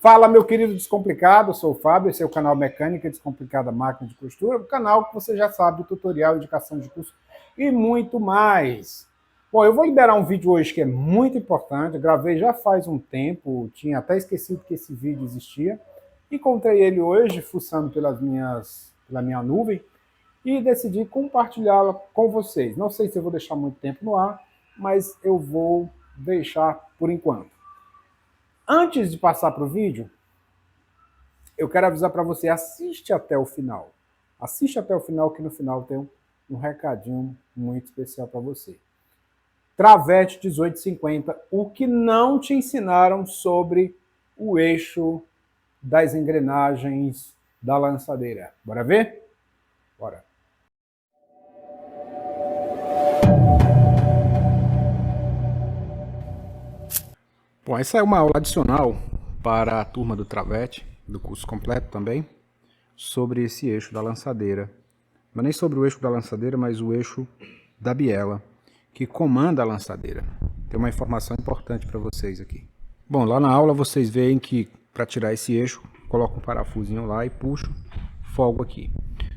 Fala, meu querido descomplicado, eu sou o Fábio, esse é o canal Mecânica Descomplicada Máquina de Costura, o canal que você já sabe, tutorial, indicação de curso e muito mais. Bom, eu vou liberar um vídeo hoje que é muito importante, eu gravei já faz um tempo, tinha até esquecido que esse vídeo existia, encontrei ele hoje, fuçando pela minha nuvem, e decidi compartilhá-la com vocês. Não sei se eu vou deixar muito tempo no ar, mas eu vou deixar por enquanto. Antes de passar para o vídeo, eu quero avisar para você, assiste até o final. Assiste até o final, que no final tem um recadinho muito especial para você. Travete 1850, o que não te ensinaram sobre o eixo das engrenagens da lançadeira. Bora ver? Bora. Bom, essa é uma aula adicional para a turma do Travete, do curso completo também, sobre esse eixo da lançadeira. Mas nem sobre o eixo da lançadeira, mas o eixo da biela, que comanda a lançadeira. Tem uma informação importante para vocês aqui. Bom, lá na aula vocês veem que para tirar esse eixo, coloco um parafusinho lá e puxo, folgo aqui.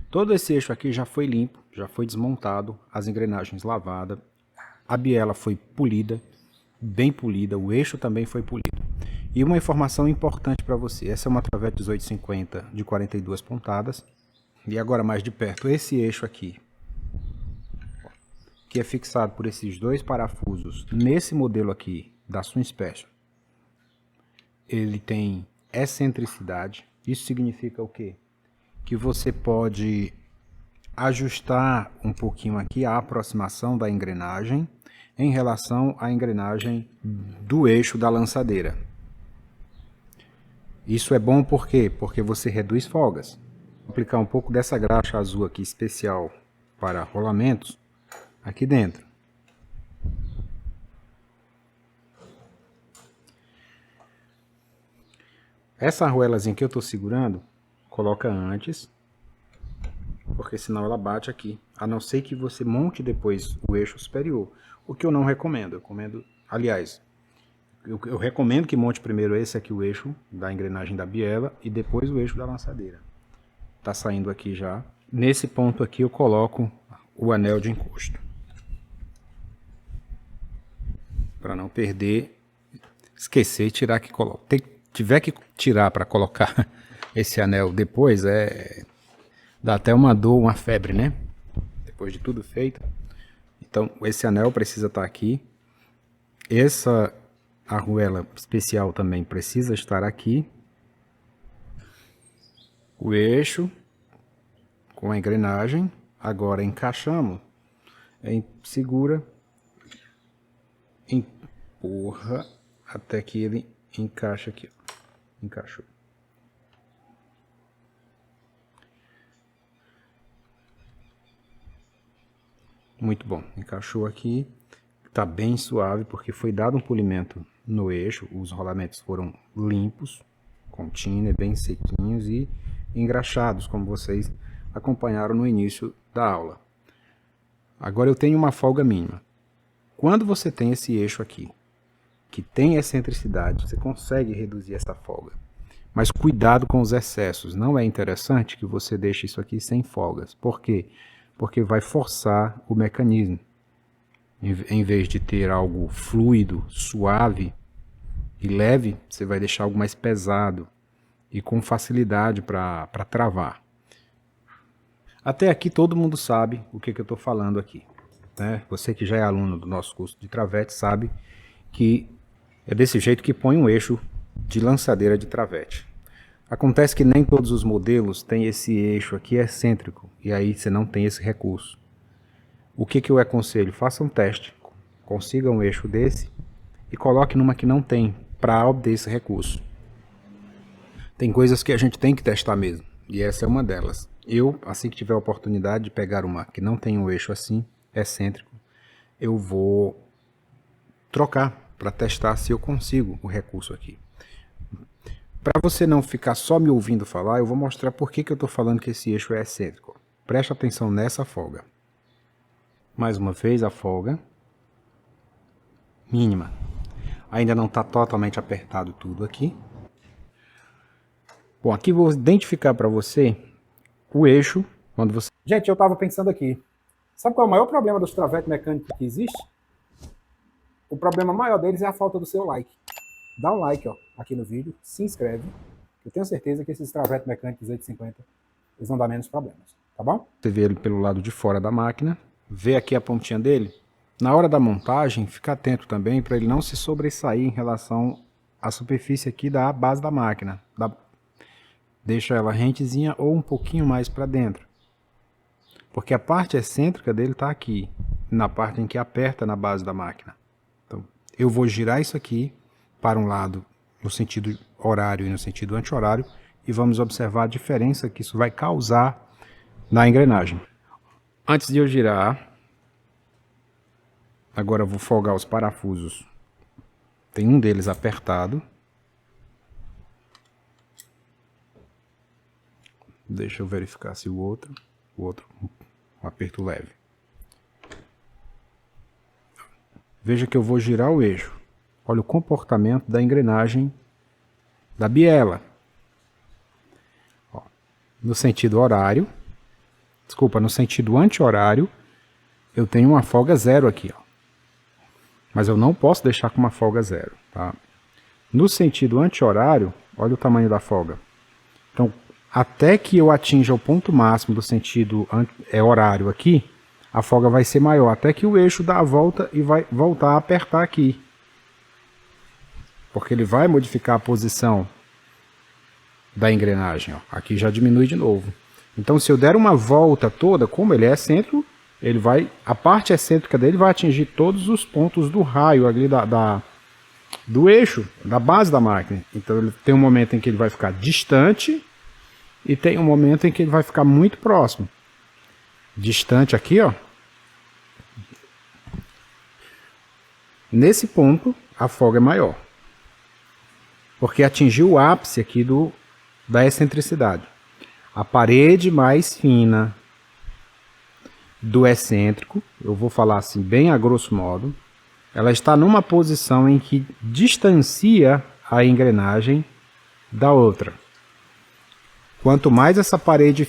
Todo esse eixo aqui já foi limpo, já foi desmontado, as engrenagens lavadas, a biela foi polida, bem polida, o eixo também foi polido. E uma informação importante para você, essa é uma Travete 1850 de 42 pontadas, e agora mais de perto, esse eixo aqui, que é fixado por esses dois parafusos, nesse modelo aqui da Swing Special, ele tem excentricidade. Isso significa o quê? Que você pode ajustar um pouquinho aqui a aproximação da engrenagem em relação à engrenagem do eixo da lançadeira. Isso é bom por quê? Porque você reduz folgas. Vou aplicar um pouco dessa graxa azul aqui especial para rolamentos aqui dentro. Essa arruelazinha que eu estou segurando, coloca antes, porque senão ela bate aqui. A não ser que você monte depois o eixo superior, o que eu não recomendo. Eu recomendo que monte primeiro esse aqui, o eixo da engrenagem da biela, e depois o eixo da lançadeira. Tá saindo aqui já. Nesse ponto aqui eu coloco o anel de encosto, para não perder, esquecer e tirar que coloca. Tiver que tirar para colocar esse anel depois, dá até uma dor, uma febre, né? Depois de tudo feito. Então esse anel precisa estar aqui. Essa arruela especial também precisa estar aqui. O eixo com a engrenagem. Agora encaixamos. Segura, empurra até que ele encaixa aqui. Encaixou. Muito bom, encaixou aqui. Tá bem suave porque foi dado um polimento no eixo. Os rolamentos foram limpos, com thinner, bem sequinhos e engraxados, como vocês acompanharam no início da aula. Agora eu tenho uma folga mínima. Quando você tem esse eixo aqui, que tem excentricidade, você consegue reduzir essa folga. Mas cuidado com os excessos. Não é interessante que você deixe isso aqui sem folgas. Por quê? Porque vai forçar o mecanismo. Em vez de ter algo fluido, suave e leve, você vai deixar algo mais pesado e com facilidade para travar. Até aqui todo mundo sabe o que eu estou falando aqui, né? Você que já é aluno do nosso curso de travete sabe que é desse jeito que põe um eixo de lançadeira de travete. Acontece que nem todos os modelos têm esse eixo aqui excêntrico, e aí você não tem esse recurso. O que eu aconselho? Faça um teste, consiga um eixo desse e coloque numa que não tem, para obter esse recurso. Tem coisas que a gente tem que testar mesmo, e essa é uma delas. Eu, assim que tiver a oportunidade de pegar uma que não tem um eixo assim, excêntrico, eu vou trocar para testar se eu consigo o recurso aqui. Para você não ficar só me ouvindo falar, eu vou mostrar por que eu estou falando que esse eixo é excêntrico. Preste atenção nessa folga. Mais uma vez a folga mínima. Ainda não está totalmente apertado tudo aqui. Bom, aqui vou identificar para você o eixo, quando você... Gente, eu estava pensando aqui, sabe qual é o maior problema dos travetes mecânicos que existe? O problema maior deles é a falta do seu like. Dá um like, ó, aqui no vídeo, se inscreve, eu tenho certeza que esses travetes mecânicos 850, eles vão dar menos problemas, tá bom? Você vê ele pelo lado de fora da máquina, vê aqui a pontinha dele. Na hora da montagem, fica atento também para ele não se sobressair em relação à superfície aqui da base da máquina. Deixa ela rentezinha ou um pouquinho mais para dentro. Porque a parte excêntrica dele está aqui, na parte em que aperta na base da máquina. Então, eu vou girar isso aqui para um lado no sentido horário e no sentido anti-horário e vamos observar a diferença que isso vai causar na engrenagem. Antes de eu girar, agora eu vou folgar os parafusos. Tem um deles apertado. Deixa eu verificar se o outro um aperto leve. Veja que eu vou girar o eixo. Olha o comportamento da engrenagem da biela. Ó, no sentido horário, desculpa, no sentido anti-horário, eu tenho uma folga zero aqui, ó. Mas eu não posso deixar com uma folga zero, tá? No sentido anti-horário, olha o tamanho da folga. Então, até que eu atinja o ponto máximo do sentido horário aqui, a folga vai ser maior, até que o eixo dá a volta e vai voltar a apertar aqui. Porque ele vai modificar a posição da engrenagem, ó. Aqui já diminui de novo. Então, se eu der uma volta toda, como ele é excêntrico, a parte excêntrica dele vai atingir todos os pontos do raio ali do eixo, da base da máquina. Então, ele tem um momento em que ele vai ficar distante e tem um momento em que ele vai ficar muito próximo. Distante aqui, ó. Nesse ponto, a folga é maior. Porque atingiu o ápice aqui da excentricidade. A parede mais fina do excêntrico, eu vou falar assim bem a grosso modo, ela está numa posição em que distancia a engrenagem da outra. Quanto mais essa parede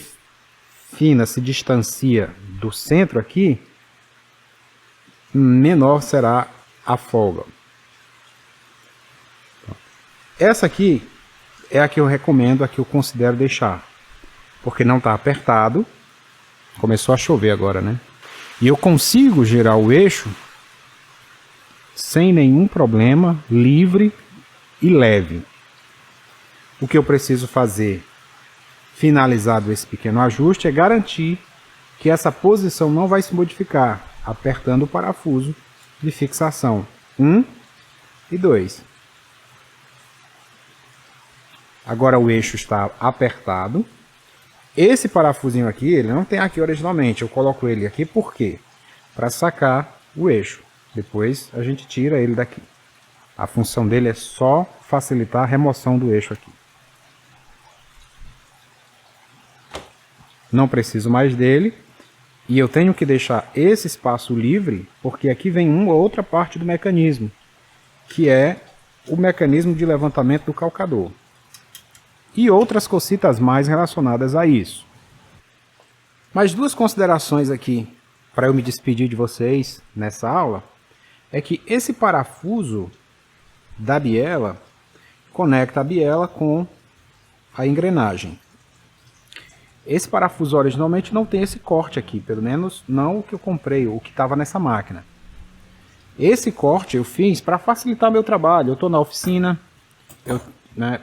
fina se distancia do centro aqui, menor será a folga. Essa aqui é a que eu recomendo, a que eu considero deixar, porque não está apertado. Começou a chover agora, né? E eu consigo girar o eixo sem nenhum problema, livre e leve. O que eu preciso fazer, finalizado esse pequeno ajuste, é garantir que essa posição não vai se modificar, apertando o parafuso de fixação 1 e 2. Agora o eixo está apertado. Esse parafusinho aqui, ele não tem aqui originalmente. Eu coloco ele aqui por quê? Para sacar o eixo. Depois a gente tira ele daqui. A função dele é só facilitar a remoção do eixo aqui. Não preciso mais dele. E eu tenho que deixar esse espaço livre, porque aqui vem uma outra parte do mecanismo, que é o mecanismo de levantamento do calcador. E outras cositas mais relacionadas a isso. Mais duas considerações aqui, para eu me despedir de vocês nessa aula, é que esse parafuso da biela conecta a biela com a engrenagem. Esse parafuso originalmente não tem esse corte aqui, pelo menos não o que eu comprei, o que estava nessa máquina. Esse corte eu fiz para facilitar meu trabalho. Eu estou na oficina, eu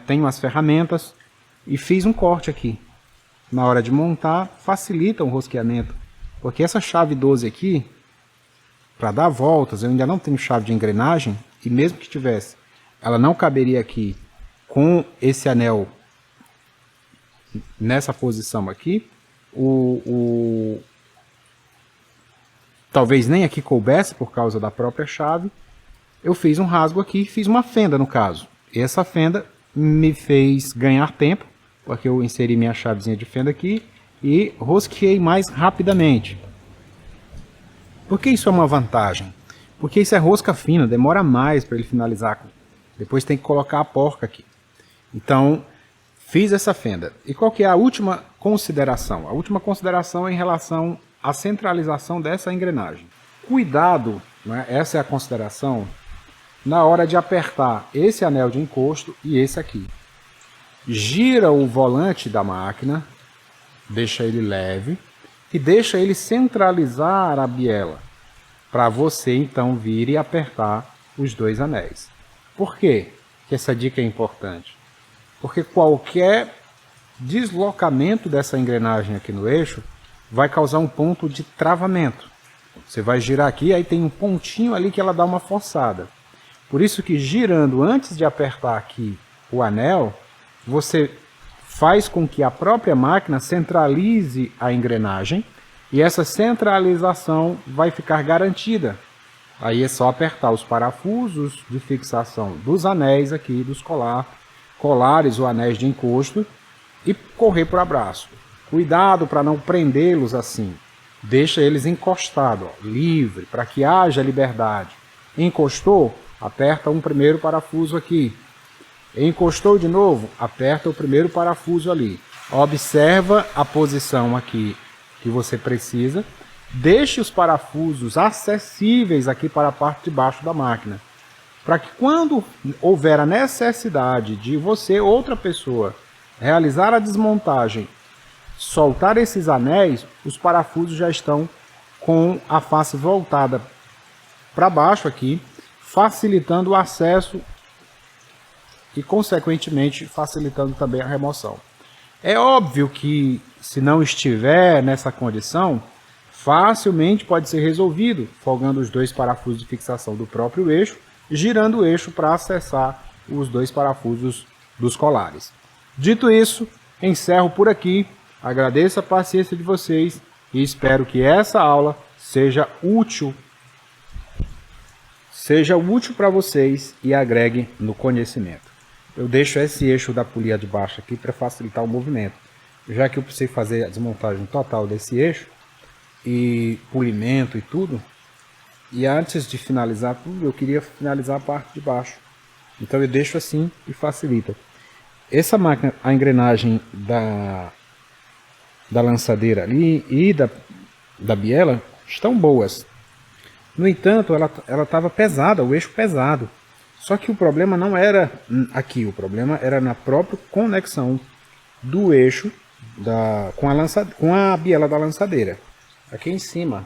tenho as ferramentas e fiz um corte aqui. Na hora de montar, facilita o rosqueamento, porque essa chave 12 aqui, para dar voltas, eu ainda não tenho chave de engrenagem, e mesmo que tivesse, ela não caberia aqui com esse anel nessa posição aqui. Talvez nem aqui coubesse por causa da própria chave. Eu fiz um rasgo aqui, fiz uma fenda no caso. E essa fenda me fez ganhar tempo, porque eu inseri minha chavezinha de fenda aqui e rosqueei mais rapidamente. Por que isso é uma vantagem? Porque isso é rosca fina, demora mais para ele finalizar. Depois tem que colocar a porca aqui. Então, Fiz essa fenda. E qual que é a última consideração? A última consideração é em relação à centralização dessa engrenagem. Cuidado, né, essa é a consideração, na hora de apertar esse anel de encosto e esse aqui. Gira o volante da máquina, deixa ele leve e deixa ele centralizar a biela, para você então vir e apertar os dois anéis. Por quê que essa dica é importante? Porque qualquer deslocamento dessa engrenagem aqui no eixo vai causar um ponto de travamento. Você vai girar aqui, aí tem um pontinho ali que ela dá uma forçada. Por isso que girando antes de apertar aqui o anel, você faz com que a própria máquina centralize a engrenagem e essa centralização vai ficar garantida. Aí é só apertar os parafusos de fixação dos anéis aqui, dos colares ou anéis de encosto e correr para o abraço. Cuidado para não prendê-los assim. Deixa eles encostados, ó, livre, para que haja liberdade. Encostou? Aperta um primeiro parafuso aqui. Encostou de novo? Aperta o primeiro parafuso ali. Observa a posição aqui que você precisa. Deixe os parafusos acessíveis aqui para a parte de baixo da máquina. Para que quando houver a necessidade de você, outra pessoa, realizar a desmontagem, soltar esses anéis, os parafusos já estão com a face voltada para baixo aqui, facilitando o acesso e, consequentemente, facilitando também a remoção. É óbvio que, se não estiver nessa condição, facilmente pode ser resolvido, folgando os dois parafusos de fixação do próprio eixo, girando o eixo para acessar os dois parafusos dos colares. Dito isso, encerro por aqui, agradeço a paciência de vocês e espero que essa aula seja útil para vocês e agregue no conhecimento. Eu deixo esse eixo da polia de baixo aqui para facilitar o movimento, já que eu precisei fazer a desmontagem total desse eixo e polimento e tudo, e antes de finalizar tudo, eu queria finalizar a parte de baixo. Então eu deixo assim e facilita. Essa máquina, a engrenagem da lançadeira ali e da biela estão boas. No entanto, ela estava pesada, o eixo pesado. Só que o problema não era aqui, o problema era na própria conexão do eixo com a biela da lançadeira. Aqui em cima.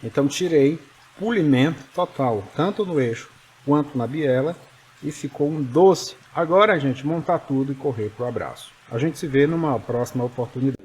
Então tirei polimento total, tanto no eixo quanto na biela, e ficou um doce. Agora, gente, montar tudo e correr para o abraço. A gente se vê numa próxima oportunidade.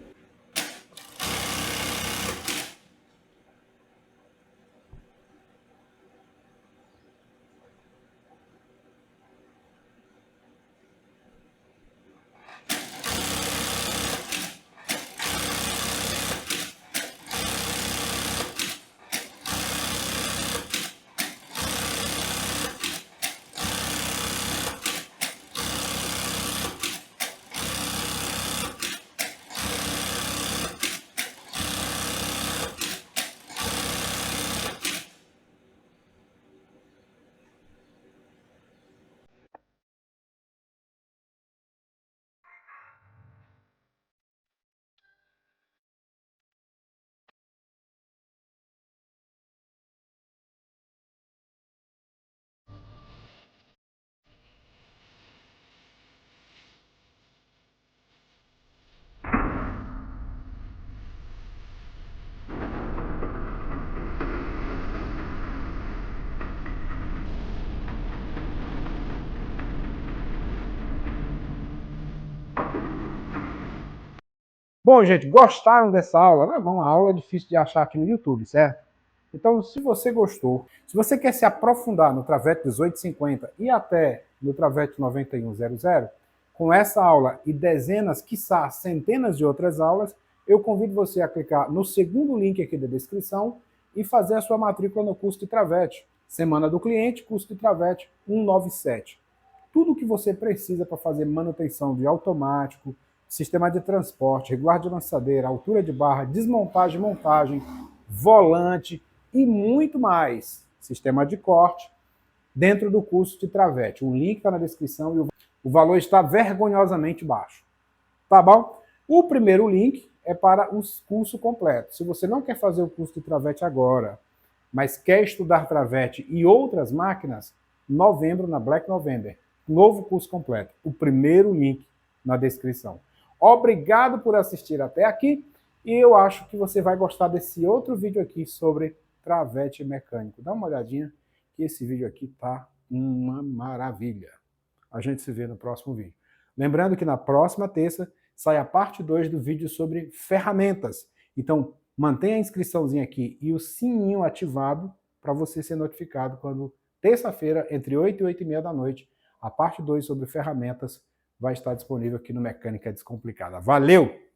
Bom, gente, gostaram dessa aula? É uma aula difícil de achar aqui no YouTube, certo? Então, se você gostou, se você quer se aprofundar no Travete 1850 e até no Travete 9100, com essa aula e dezenas, quiçá centenas de outras aulas, eu convido você a clicar no segundo link aqui da descrição e fazer a sua matrícula no curso de Travete. Semana do Cliente, curso de Travete 197. Tudo o que você precisa para fazer manutenção de automático, sistema de transporte, regular de lançadeira, altura de barra, desmontagem, montagem, volante e muito mais. Sistema de corte dentro do curso de Travete. O link está na descrição e o valor está vergonhosamente baixo. Tá bom? O primeiro link é para o curso completo. Se você não quer fazer o curso de Travete agora, mas quer estudar Travete e outras máquinas, novembro na Black November, novo curso completo. O primeiro link na descrição. Obrigado por assistir até aqui e eu acho que você vai gostar desse outro vídeo aqui sobre Travete mecânico. Dá uma olhadinha que esse vídeo aqui tá uma maravilha. A gente se vê no próximo vídeo. Lembrando que na próxima terça sai a parte 2 do vídeo sobre ferramentas. Então, mantenha a inscriçãozinha aqui e o sininho ativado para você ser notificado quando terça-feira, entre 8 e 8 e meia da noite, a parte 2 sobre ferramentas vai estar disponível aqui no Mecânica Descomplicada. Valeu!